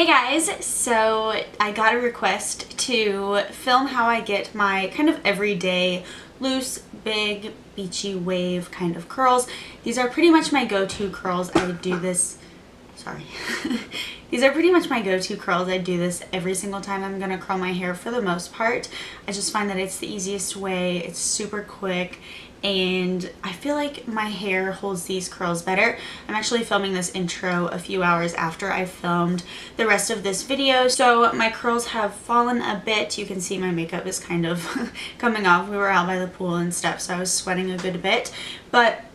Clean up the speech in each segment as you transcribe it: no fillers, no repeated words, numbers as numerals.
Hey guys, so I got a request to film how I get my kind of everyday loose, big, beachy wave kind of curls. These are pretty much my go-to curls. I do this, sorry. These are pretty much my go-to curls. I do this every single time I'm gonna curl my hair for the most part. I just find that it's the easiest way, it's super quick, and I feel like my hair holds these curls better. I'm actually filming this intro a few hours after I filmed the rest of this video, so my curls have fallen a bit. You can see my makeup is kind of coming off. We were out by the pool and stuff, so I was sweating a good bit, but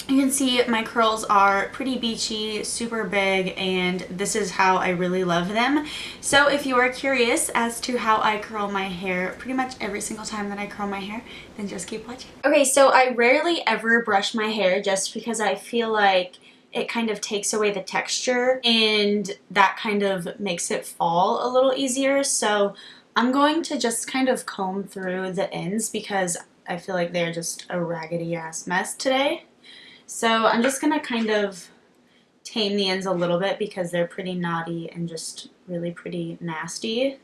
you can see my curls are pretty beachy, super big, and this is how I really love them. So if you are curious as to how I curl my hair pretty much every single time that I curl my hair, then just keep watching. Okay, so I rarely ever brush my hair just because I feel like it kind of takes away the texture and that kind of makes it fall a little easier. So I'm going to just kind of comb through the ends because I feel like they're just a raggedy ass mess today. So I'm just going to kind of tame the ends a little bit because they're pretty knotty and just really pretty nasty.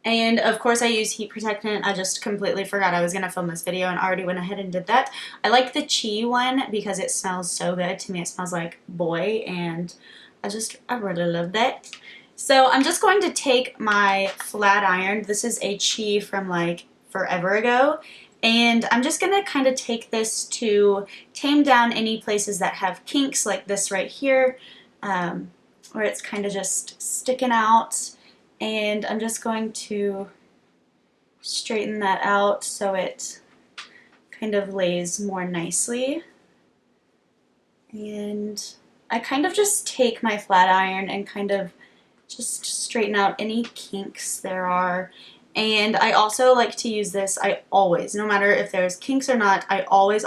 And of course I use heat protectant. I just completely forgot I was going to film this video and already went ahead and did that. I like the Chi one because it smells so good. To me it smells like boy, and I really love that. So I'm just going to take my flat iron. This is a Chi from like forever ago. And I'm just going to kind of take this to tame down any places that have kinks, like this right here, where it's kind of just sticking out. And I'm just going to straighten that out so it kind of lays more nicely. And I kind of just take my flat iron and kind of just straighten out any kinks there are. And I also like to use this, I always, no matter if there's kinks or not, I always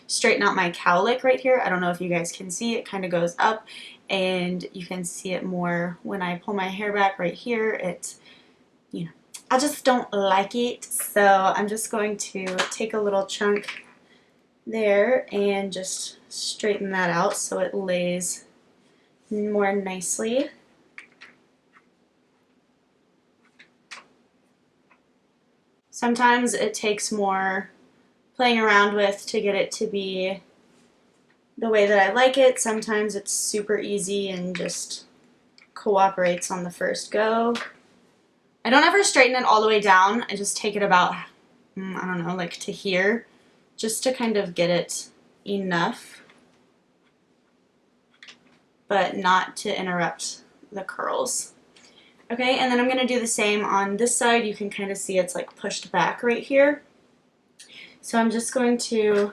straighten out my cowlick right here. I don't know if you guys can see, it kind of goes up, and you can see it more when I pull my hair back right here. It's, you know, I just don't like it. So I'm just going to take a little chunk there and just straighten that out so it lays more nicely. Sometimes it takes more playing around with to get it to be the way that I like it. Sometimes it's super easy and just cooperates on the first go. I don't ever straighten it all the way down. I just take it about, I don't know, like to here, just to kind of get it enough, but not to interrupt the curls. Okay, and then I'm going to do the same on this side. You can kind of see it's like pushed back right here. So I'm just going to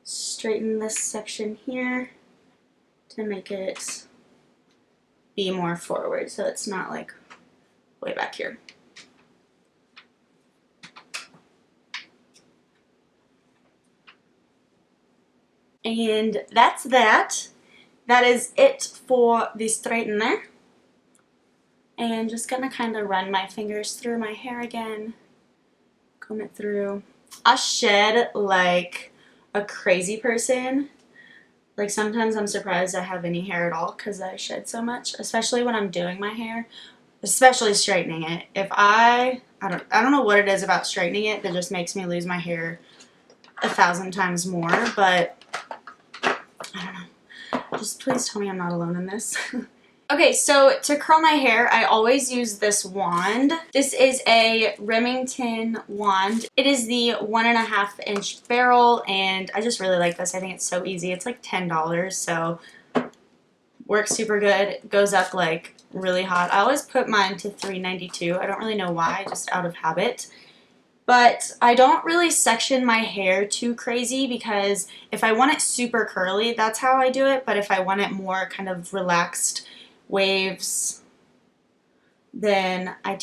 straighten this section here to make it be more forward so it's not like way back here. And that's that. That is it for the straightener. And just gonna kind of run my fingers through my hair again, comb it through. I shed like a crazy person. Like sometimes I'm surprised I have any hair at all because I shed so much, especially when I'm doing my hair, especially straightening it. If I don't know what it is about straightening it that just makes me lose my hair 1,000 times more, but I don't know. Just please tell me I'm not alone in this. Okay, so to curl my hair, I always use this wand. This is a Remington wand. It is the 1.5 inch barrel, and I just really like this. I think it's so easy. It's like $10, so works super good. It goes up like really hot. I always put mine to 392. I don't really know why, just out of habit. But I don't really section my hair too crazy because if I want it super curly, that's how I do it. But if I want it more kind of relaxed waves, then I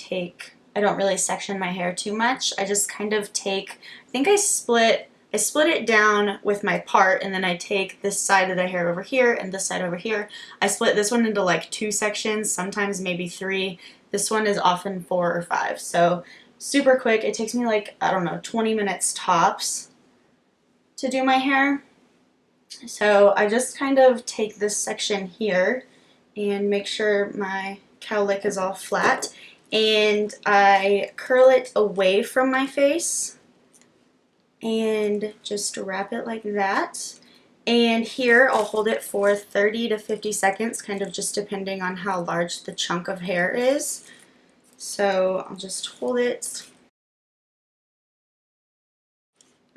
don't really section my hair too much. I just kind of take, I think I split it down with my part, and then I take this side of the hair over here and this side over here. I split this one into like 2 sections, sometimes maybe 3. This one is often 4 or 5. So super quick. It takes me like, I don't know, 20 minutes tops to do my hair. So I just kind of take this section here and make sure my cowlick is all flat. And I curl it away from my face and just wrap it like that. And here I'll hold it for 30 to 50 seconds, kind of just depending on how large the chunk of hair is. So I'll just hold it.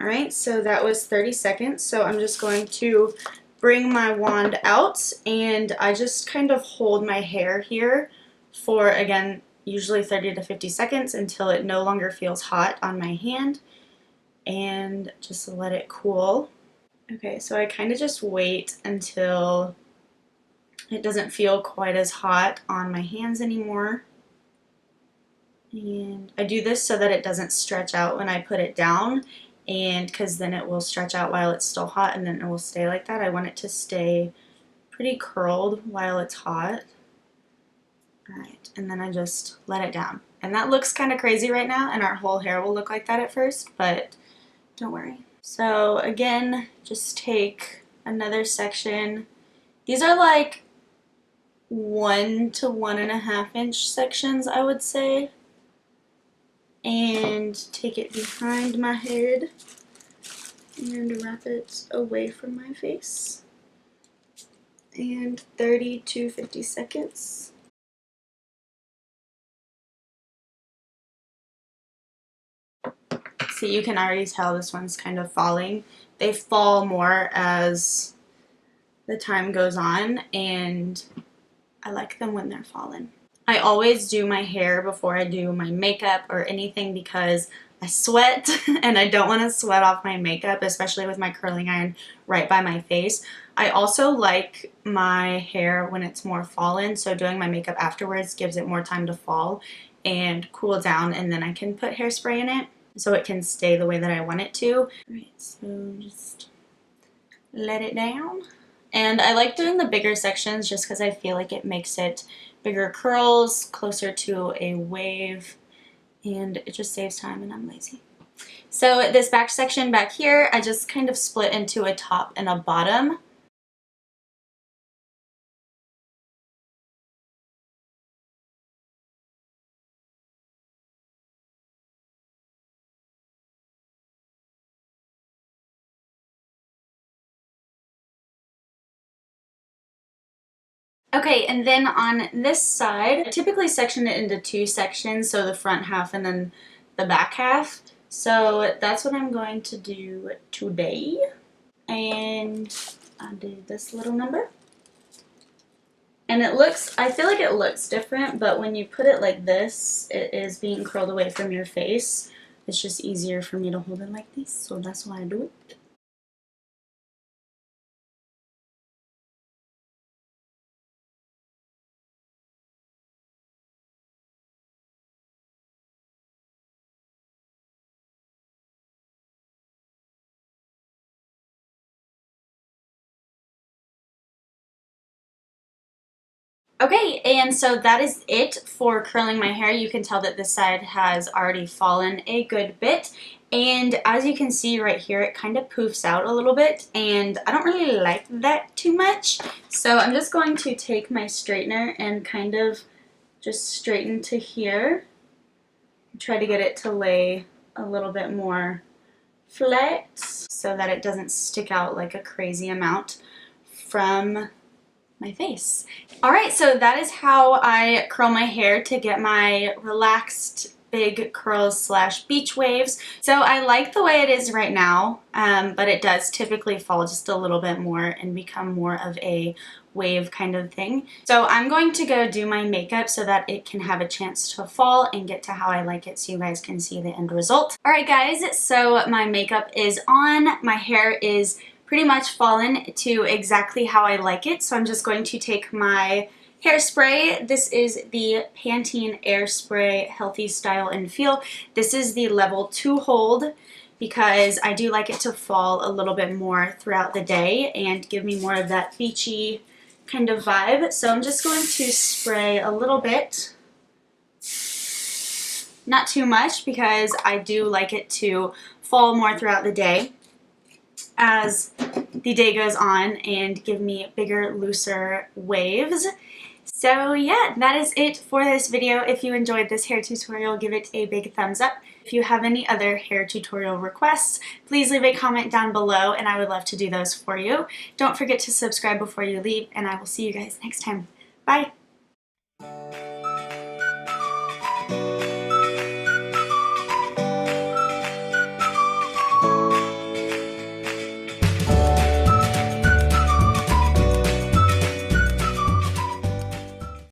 Alright, so that was 30 seconds. So I'm just going to bring my wand out, and I just kind of hold my hair here for, again, usually 30 to 50 seconds until it no longer feels hot on my hand, and just let it cool. Okay, so I kind of just wait until it doesn't feel quite as hot on my hands anymore. And I do this so that it doesn't stretch out when I put it down, and because then it will stretch out while it's still hot and then it will stay like that. I want it to stay pretty curled while it's hot. Alright, and then I just let it down. And that looks kind of crazy right now, and our whole hair will look like that at first, but don't worry. So again, just take another section. These are like 1 to 1.5 inch sections, I would say. And take it behind my head and wrap it away from my face. And 30 to 50 seconds. See, you can already tell this one's kind of falling. They fall more as the time goes on, and I like them when they're fallen. I always do my hair before I do my makeup or anything because I sweat and I don't want to sweat off my makeup, especially with my curling iron right by my face. I also like my hair when it's more fallen, so doing my makeup afterwards gives it more time to fall and cool down, and then I can put hairspray in it so it can stay the way that I want it to. Alright, so just let it down. And I like doing the bigger sections just because I feel like it makes it bigger curls, closer to a wave, and it just saves time, and I'm lazy. So this back section back here, I just kind of split into a top and a bottom. Okay, and then on this side, I typically section it into 2 sections, so the front half and then the back half. So that's what I'm going to do today. And I'll do this little number. And it looks, I feel like it looks different, but when you put it like this, it is being curled away from your face. It's just easier for me to hold it like this, so that's why I do it. Okay, and so that is it for curling my hair. You can tell that this side has already fallen a good bit, and as you can see right here, it kind of poofs out a little bit, and I don't really like that too much. So I'm just going to take my straightener and kind of just straighten to here. Try to get it to lay a little bit more flat so that it doesn't stick out like a crazy amount from my face. Alright, so that is how I curl my hair to get my relaxed big curls slash beach waves. So I like the way it is right now, but it does typically fall just a little bit more and become more of a wave kind of thing. So I'm going to go do my makeup so that it can have a chance to fall and get to how I like it so you guys can see the end result. Alright guys, so my makeup is on. My hair is pretty much fallen to exactly how I like it. So I'm just going to take my hairspray. This is the Pantene Air Spray Healthy Style and Feel. This is the level 2 hold because I do like it to fall a little bit more throughout the day and give me more of that beachy kind of vibe. So I'm just going to spray a little bit. Not too much because I do like it to fall more throughout the day as the day goes on and give me bigger, looser waves. So yeah, that is it for this video. If you enjoyed this hair tutorial, give it a big thumbs up. If you have any other hair tutorial requests, please leave a comment down below and I would love to do those for you. Don't forget to subscribe before you leave, and I will see you guys next time. Bye!